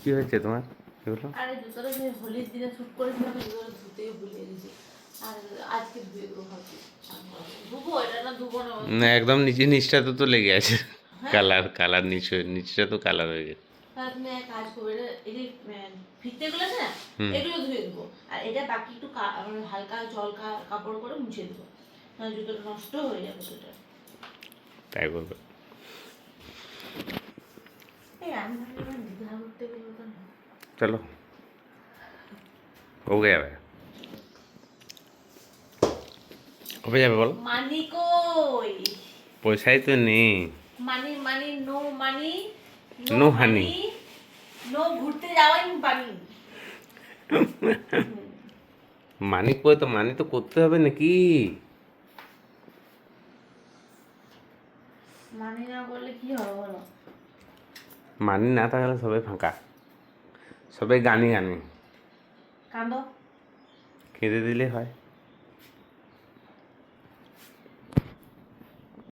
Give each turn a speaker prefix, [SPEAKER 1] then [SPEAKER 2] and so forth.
[SPEAKER 1] কি হয়েছে তোমার এগুলো?
[SPEAKER 2] আরে জুতোটা যে হোলির দিনে শুট করেছিলাম এগুলো ধুতেই ভুলে গেছি। আর আজকে ধুয়ে দেবো ভাবছি। ধুবো এটা না ধুবো না
[SPEAKER 1] না, একদম নিচটা তো লেগে আছে।
[SPEAKER 2] হ্যাঁ।
[SPEAKER 1] কালার নিচটা তো কালার হয়ে গেছে।
[SPEAKER 2] তাহলে তুমি এক কাজ করবে, এই যে ফিতেগুলো আছে না,
[SPEAKER 1] হুম।
[SPEAKER 2] এগুলো ধুয়ে দেবো। আর এটা বাকি একটু মানে হালকা জল কাপড় করে মুছে দেবো, নাহলে জুতোটা নষ্ট হয়ে যাবে সেটা।
[SPEAKER 1] তাই করবে।
[SPEAKER 2] এই আমি ভাবলাম দীঘা ঘুরতে গেলে তো না।
[SPEAKER 1] চলো, हो गया भाई। কবে যাবে বলো?
[SPEAKER 2] মানি কই?
[SPEAKER 1] পয়সাই তো নেই।
[SPEAKER 2] Money money no money, no
[SPEAKER 1] no honey.
[SPEAKER 2] Honey, no ঘুরতে যাওয়াই পানি।
[SPEAKER 1] মানি কই? তো মানি তো করতে হবে নাকি?
[SPEAKER 2] মানি না করলে কি হবে বলো?
[SPEAKER 1] মানি না থাকলে সবাই ফাঁকা, সবাই গানি গানি
[SPEAKER 2] কাঁদো।
[SPEAKER 1] কেঁদে দিলে হয়।